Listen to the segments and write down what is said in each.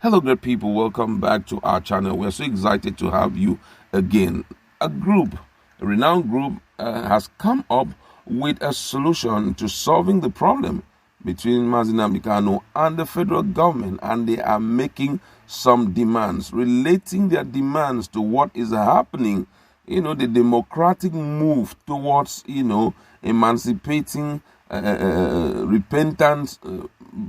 Hello, great people. Welcome back to our channel. We're so excited to have you again. A renowned group, has come up with a solution to solving the problem between Nnamdi Kanu and the federal government, and they are making some demands, relating their demands to what is happening. The democratic move towards, emancipating repentant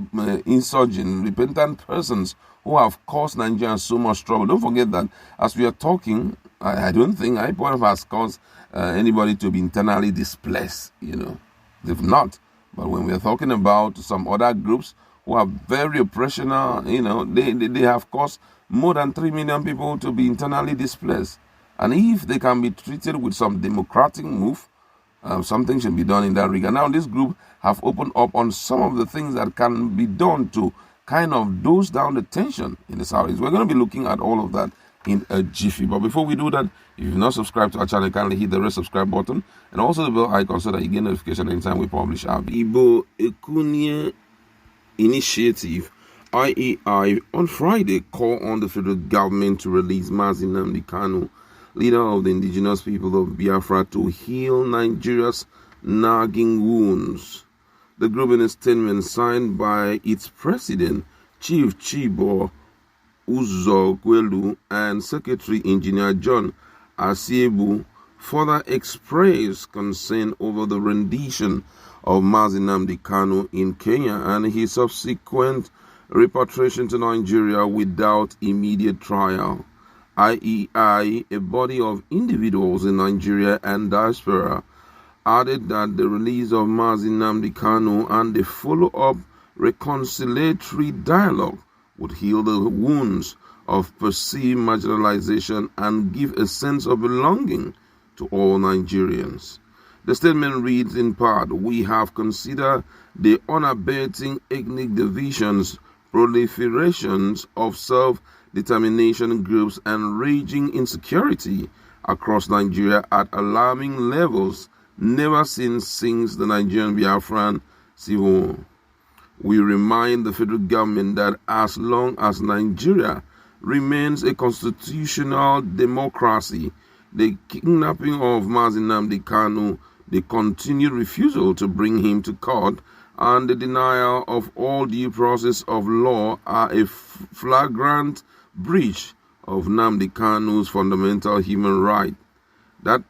repentant persons who have caused Nigerians so much trouble. Don't forget that as we are talking, I don't think IPOF has caused anybody to be internally displaced. They've not. But when we are talking about some other groups who are very oppressional, they have caused more than 3 million people to be internally displaced. And if they can be treated with some democratic move, something should be done in that regard. Now, this group have opened up on some of the things that can be done to kind of dose down the tension in the Southeast. We're going to be looking at all of that in a jiffy. But before we do that, if you've not subscribed to our channel, kindly hit the red subscribe button and also the bell icon so that you get notification anytime we publish our Igbo Ekunei initiative, IEI, on Friday called on the federal government to release Nnamdi Kanu, leader of the indigenous people of Biafra, to heal Nigeria's nagging wounds. The group, in a statement signed by its president, Chief Chibo Uzokwelu, and Secretary Engineer John Asiebu, further expressed concern over the rendition of Nnamdi Kanu in Kenya and his subsequent repatriation to Nigeria without immediate trial. IEI, a body of individuals in Nigeria and diaspora, added that the release of Nnamdi Kanu and the follow-up reconciliatory dialogue would heal the wounds of perceived marginalization and give a sense of belonging to all Nigerians. The statement reads in part, "We have considered the unabating ethnic divisions, proliferations of self-determination groups, and raging insecurity across Nigeria at alarming levels never seen since the Nigerian Biafran Civil War. We remind the federal government that as long as Nigeria remains a constitutional democracy, the kidnapping of Nnamdi Kanu, the continued refusal to bring him to court, and the denial of all due process of law are a flagrant breach of Nnamdi Kanu's fundamental human right. That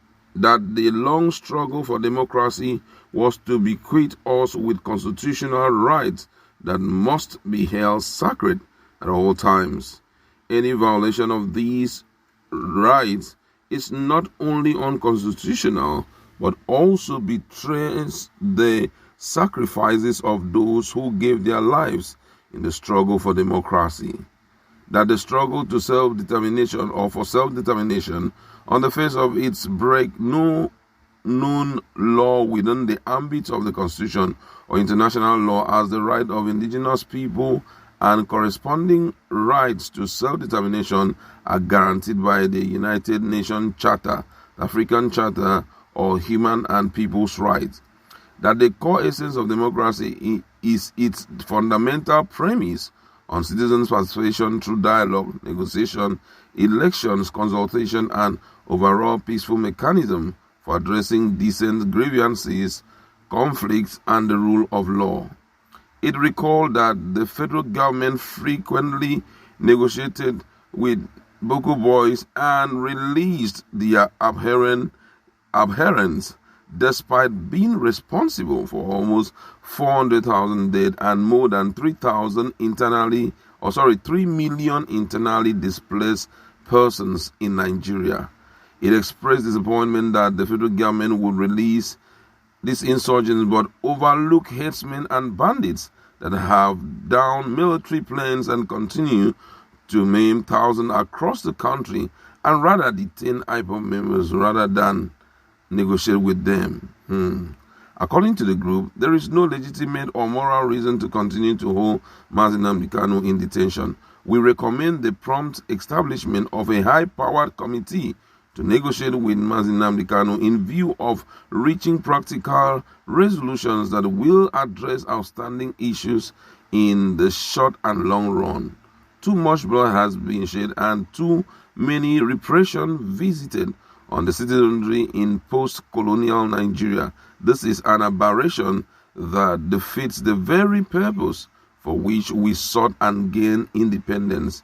the long struggle for democracy was to bequeath us with constitutional rights that must be held sacred at all times. Any violation of these rights is not only unconstitutional, but also betrays the sacrifices of those who gave their lives in the struggle for democracy. That the struggle to self-determination or for self-determination on the face of its break no known law within the ambit of the Constitution or international law as the right of indigenous people and corresponding rights to self-determination are guaranteed by the United Nations Charter, the African Charter, or Human and People's Rights. That the core essence of democracy is its fundamental premise on citizens' participation through dialogue, negotiation, elections, consultation, and overall peaceful mechanism for addressing decent grievances, conflicts, and the rule of law. It recalled that the federal government frequently negotiated with Boko Boys and released their adherents despite being responsible for almost 400,000 dead and more than 3 million internally displaced persons in Nigeria. It expressed disappointment that the federal government would release these insurgents but overlook herdsmen and bandits that have downed military planes and continue to maim thousands across the country, and rather detain IPOB members rather than negotiate with them. According to the group, there is no legitimate or moral reason to continue to hold Nnamdi Kanu in detention. We recommend the prompt establishment of a high-powered committee to negotiate with Nnamdi Kanu in view of reaching practical resolutions that will address outstanding issues in the short and long run. too much blood has been shed and too many repression visited on the citizenry in post-colonial Nigeria. This is an aberration that defeats the very purpose for which we sought and gained independence.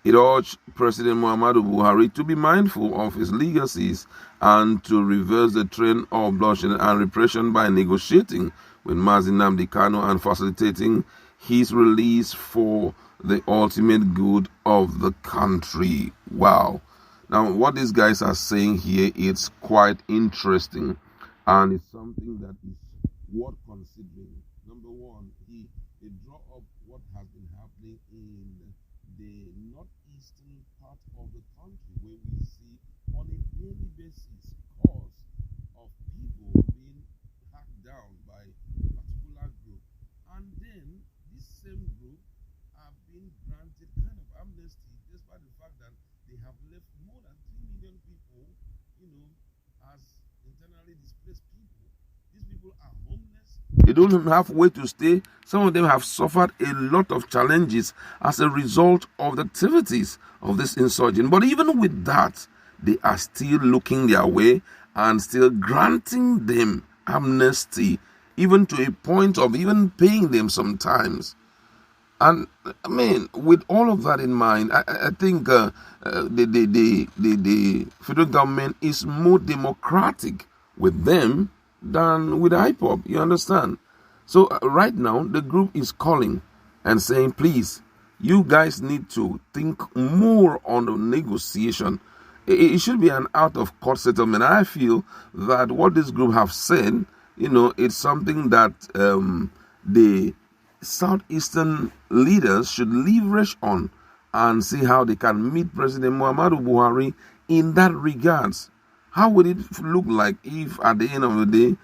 It urged President Muhammadu Buhari to be mindful of his legacies and to reverse the trend of bloodshed and repression by negotiating with Nnamdi Kanu and facilitating his release for the ultimate good of the country. Wow. Now, what these guys are saying here is quite interesting, and it's something that is worth considering. Number one, they draw up what has been happening in the northeastern part of the country, where we see on a daily basis cause of people being hacked down by a particular group, and then this same group have been granted kind of amnesty, despite the fact that they have left more than 3 million people, as internally displaced people. These people are homeless. They don't have way to stay. Some of them have suffered a lot of challenges as a result of the activities of this insurgent. But even with that, they are still looking their way and still granting them amnesty, even to a point of even paying them sometimes. And I mean, with all of that in mind, I think the federal government is more democratic with them than with IPOB. You understand? So right now, the group is calling and saying, please, you guys need to think more on the negotiation. It should be an out-of-court settlement. I feel that what this group have said, it's something that the southeastern leaders should leverage on and see how they can meet President Muhammadu Buhari in that regards. How would it look like if at the end of the day,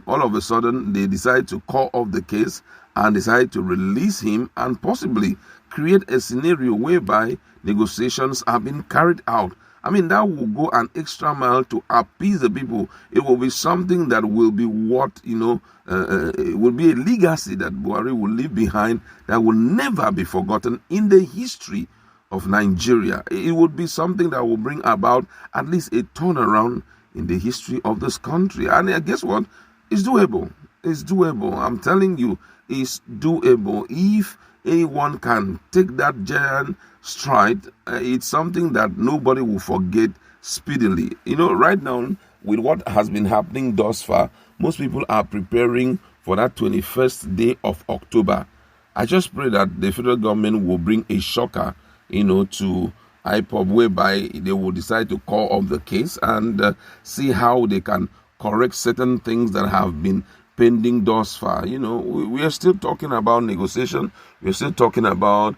all of a sudden they decide to call off the case and decide to release him and possibly create a scenario whereby negotiations are being carried out? I mean, that will go an extra mile to appease the people. It will be something that will be it will be a legacy that Buhari will leave behind that will never be forgotten in the history of Nigeria. It would be something that will bring about at least a turnaround in the history of this country. And guess what? It's doable. It's doable. I'm telling you, it's doable. If anyone can take that giant stride, it's something that nobody will forget speedily. Right now, with what has been happening thus far, most people are preparing for that 21st day of October. I just pray that the federal government will bring a shocker, to IPOB, whereby they will decide to call off the case and see how they can correct certain things that have been pending thus far. We are still talking about negotiation. We're still talking about,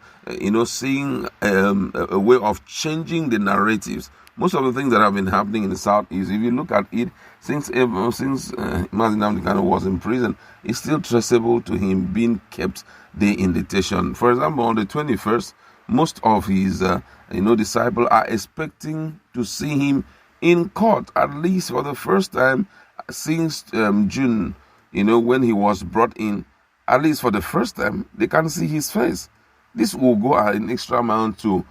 seeing a way of changing the narratives. Most of the things that have been happening in the Southeast, if you look at it, since Nnamdi Kanu was in prison, it's still traceable to him being kept there in detention. For example, on the 21st, most of his, disciples are expecting to see him in court, at least for the first time since June, when he was brought in. At least for the first time, they can see his face. This will go an extra mile to,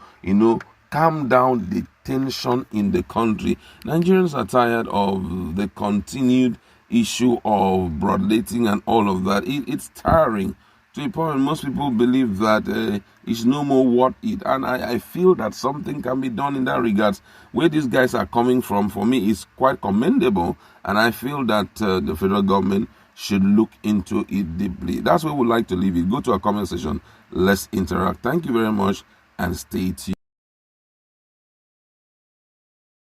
calm down the tension in the country. Nigerians are tired of the continued issue of bloodletting and all of that. It's tiring to a point. Most people believe that it's no more worth it. And I feel that something can be done in that regards. Where these guys are coming from, for me, is quite commendable. And I feel that the federal government should look into it deeply. That's where we'd like to leave it. Go to our comment section. Let's interact. Thank you very much and stay tuned.